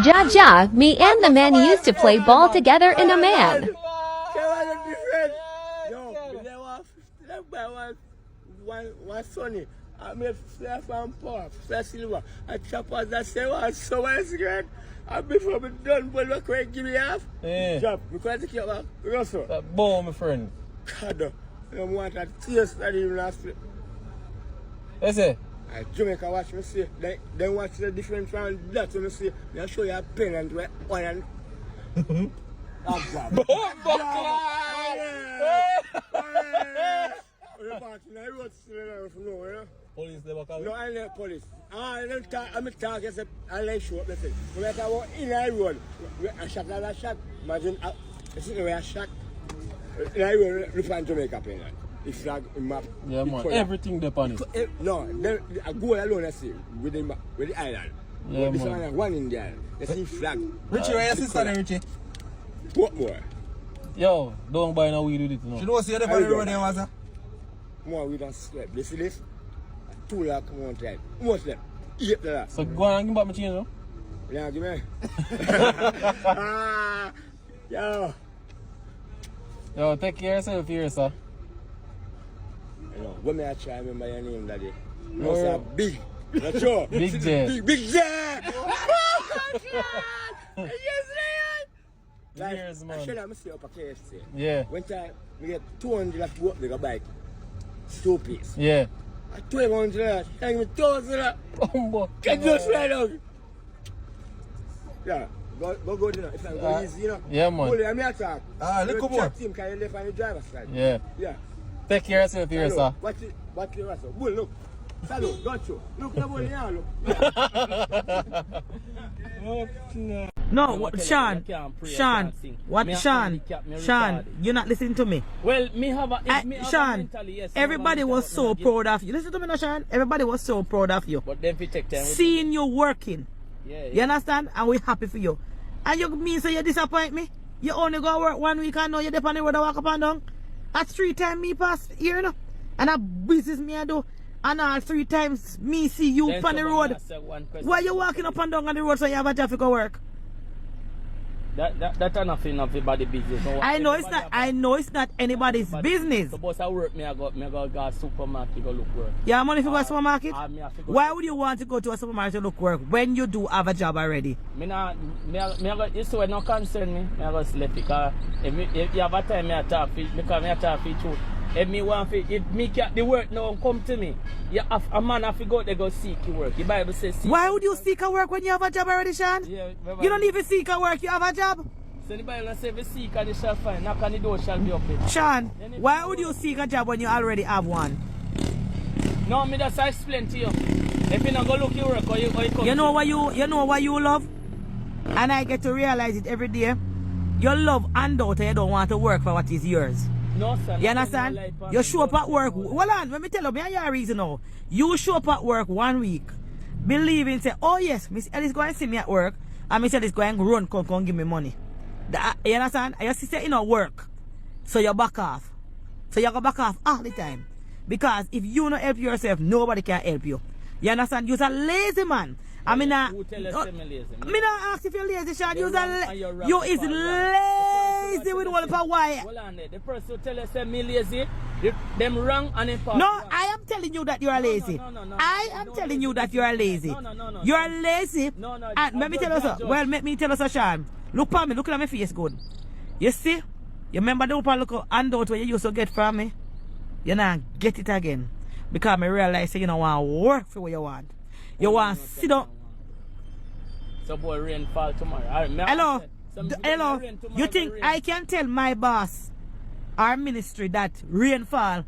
Ja Ja, me and the man used to play ball together in a man. One Sonny, I made flare from Pop, flare silver, I chop out that same one, so I cigarette. And before we done, but look where give me half. Chop, because I keep up, Russell. That ball, my friend. God, I don't want that taste that even last week. Yes, sir. Jamaica watch me see, then watch the different from that when me see, I show you a pen and one and Police never call. No, I like police. I'm talking, I like show up the thing. When I walk in the road, I shot another shot. Imagine, I see the way I shot. In the road, look at Jamaica pen. The flag, the map. Yeah, man. Everything depends on it. No, then I go alone, I see, with the island. Yeah, this man. one in there. I see flag. Richie, where your sister there, Richie? What more? Yo, don't buy no weed with it, no. She don't see you there on the road there, was her? More we don't sleep. You see this? 2 lakh one time. Most left. 8 lakh. So go on and give back my change, no? Yeah, give me. Yo. Yo, take care of yourself here, sir. You know, when I try remember your name that day. No, sir, big. Not sure. Big J. Big J. Yes, man. Years, man. I should have stay up a KFC. Yeah. One time, we get 200 left go up with a bike. 2 piece. Yeah. At 1,200, hang me 1,000. Bumbo. Get just right out. Yeah. Go dinner. If I go easy, you know. Yeah, man. Only I'm here talk. Look more. Team can you left on the driver's side. Yeah. Yeah. Take care of yourself here, sir. Watch it, Russell. Bull, look. Salute, don't you? Look, the ball here, look. No, what, Sean, Sean, you're not listening to me. Well, me have a, Sean, yes, everybody was so proud of you. Listen to me now, Sean. Everybody was so proud of you. But then we take time. Seeing you working. Yeah. You understand? And we're happy for you. And you mean say you disappoint me? You only go work 1 week and now you're on the road to walk up and down. That's 3 times me pass here, you know. And that business me I do. And all 3 times me see you on the road. Why you walking up and down on the road so you have a traffic work? That's nothing of everybody's business. No, I know it's not. I know it's not anybody's business. So, boss, I work. Me I go supermarket go look work. You have money for go to supermarket? Why would you want to go to a supermarket to look work when you do have a job already? Me go. This way no concern me. Me I go sleep because if you have a time me I talk for because me I talk for truth. If me want to, if me get the work now come to me, you have, a man have to go there go seek the work. The Bible says seek. Why would you seek a work when you have a job already, Sean? Yeah, you don't even seek a work, you have a job. So the Bible says if you seek and you shall find, knock on the door shall be open. Sean, why would you seek a job when you already have one? No, me just explain to you. If you not go look your work or you come. You know what you love? And I get to realize it every day. You love handout and you don't want to work for what is yours. No, sir. You understand? You show up at work. Hold on, let me tell you, me your reason now. You show up at work 1 week, believing, say, oh yes, Miss Ellis going to see me at work, and Miss Ellis going to run, come give me money. You understand? And you say, you know, work. So you back off. So you go back off all the time. Because if you don't help yourself, nobody can help you. You understand? You're a lazy man. I mean, who tell us I'm lazy? Me not ask if you're lazy, Sean. You is lazy with all of a why. Hold on there. The person who tell us I'm lazy, them wrong and in No, I am telling you that you are lazy. I am telling you that you are lazy. You are lazy. And let me tell you so. Well, let me tell you so, Sean. Look at me. Look at my face good. You see? You remember the look handout where you used to get from me? You now get it again. Because I realize you don't want to work for what you want. You want to sit down. So boy, rain fall tomorrow. Hello? Hello? You think I can tell my boss, our ministry, that rain fall,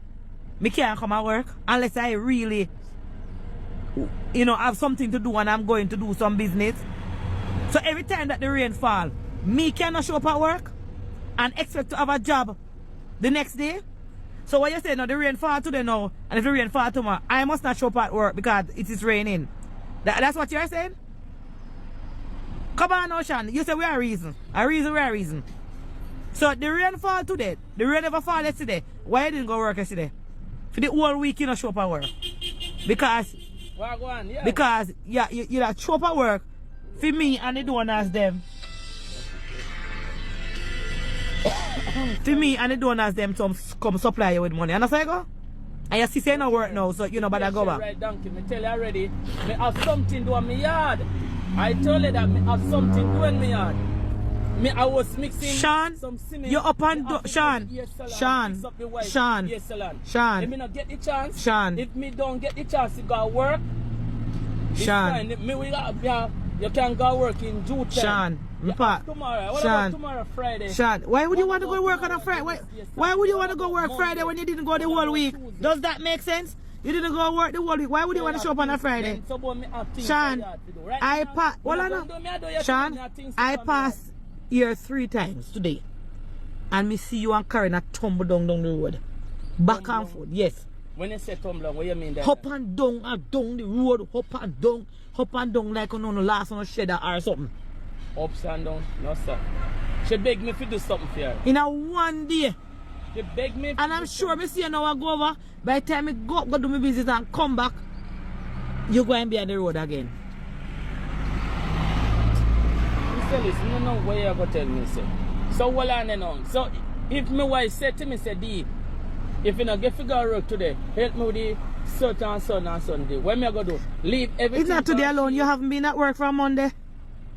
me can't come and work unless I really, you know, have something to do and I'm going to do some business? So every time that the rain fall, me cannot show up at work and expect to have a job the next day? So what you say now, the rain fall today now, and if the rain fall tomorrow, I must not show up at work because it is raining. That's what you're saying? Come on now, Sean. You say we are reason. A reason we are reason. So the rain fall today. The rain never fall yesterday. Why you didn't go work yesterday? For the whole week you not show up at work. Because yeah. Because you show up at work for me and the donors them. For me and the donors them to come supply you with money. And that's how you go? And you see say no work now, so you know better go back. Right, donkey. Me tell you already, me have something doing my yard. I told you that me have something doing my yard. Me I was mixing Sean, some cement. you up and Sean, Sean. If me not get the chance, Sean. if me don't get the chance to go work, it's Sean. fine. Me we got, you can go work in June. Sean, me pa. Tomorrow. What Sean. about tomorrow, Friday? Sean, why would you want to go work on a Friday? Why would you want to go work Friday when you didn't go the whole week? Does that make sense? You didn't go work the whole week. Why would you want to show up on a Friday? Sean, I pass. Sean, I passed here 3 times today, and me see you and Karen a tumble down the road, back and forth. Yes. When you say tumble, what you mean that? Up and down the road, up and down like on the last on a shedder or something. Ups and down, no sir. She begged me to do something for her. In a one day. She begged me. And I'm sure me see you now I go over. By the time I go do my business and come back, you go and be on the road again. Listen, you know what you go tell me, say. So what I know. So if my wife said to me, say, D, if you not get figure work today, help me with the certain and Sunday. What me I go do? Leave everything. It's not today alone. You haven't been at work from Monday.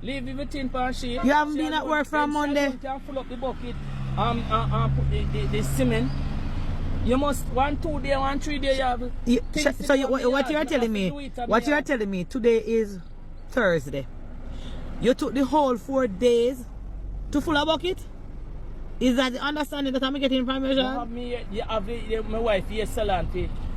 Leave everything for she. You haven't been at work from Monday. You can fill up the bucket, put the cement. You must 1, 2 days, 1, 3 days. You have. So what you are telling me? What you are telling me? Today is Thursday. You took the whole 4 days to fill a bucket? Is that the understanding that I'm getting from you, Sean? You have my wife here salon.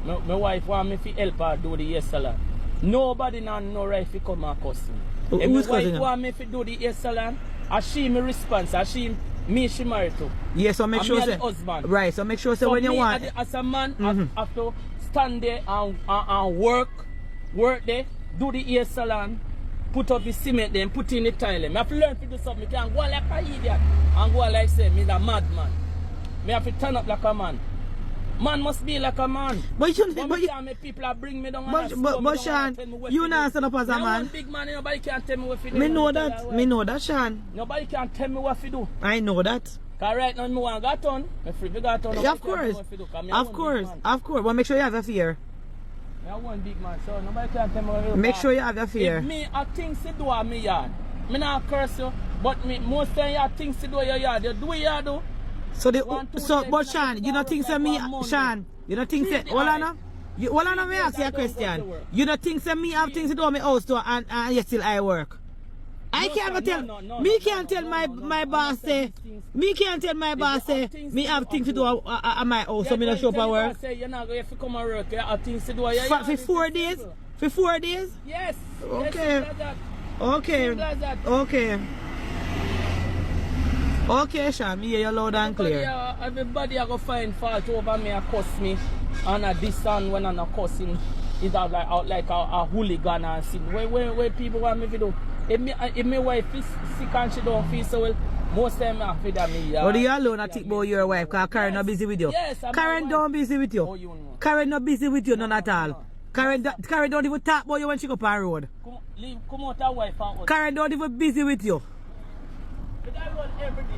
My wife want me to help her do the hair salon. Nobody now no right to come and cuss me. If my wife want me to do the hair salon, as she my response, as she married to. Yeah, so make sure say husband. Right, so make sure say so when you want. As a man, I have to stand there and work there, do the hair salon, put up the cement, then put in the tile. I have to learn to do something. I can't go like an idiot and go like say me a madman. I have to turn up like a man. Man must be like a man. But you people are bring me down. But Sean, you not stand up as a man. Big man, nobody can tell me what to do. Me know that. Me know that, Sean. Nobody can tell me what to do. I know that. Cause right now, me want to go on. Me free to go on. Yeah, of course. Of course. But make sure you have a fear. I want big man, so nobody can tell me what to do. Make sure you have your fear. If me have things to do on my yard, me not curse you, but me most time you have things to do in your yard. You do your yard. So but Sean, you don't think say me, Sean, you don't think say, hold on now, me ask you a question. You don't think say me have things to do with my house too and yet still I work? I can't tell, me can't tell my boss say, me can't tell my boss say, me have things to do at my house so me not show up at work. You're not going to come and work, you have things to do at your yard. For 4 days? For 4 days? Yes. Okay. Okay. Okay, Sean, me hear you loud and clear. Everybody are going to find fault over me and cuss me. And a this and when I'm not cussing, it's like a hooligan and sin. Where people want me to do? If my wife is sick and she don't feel so well, most time I feel that me. But you alone I think about your wife because Karen not busy with you. Yes, Karen don't busy with you. Oh, you know. Karen not busy with you, none at all. Karen don't even talk about you when she go up on road. Come out that wife out. Karen don't even busy with you. I run every day.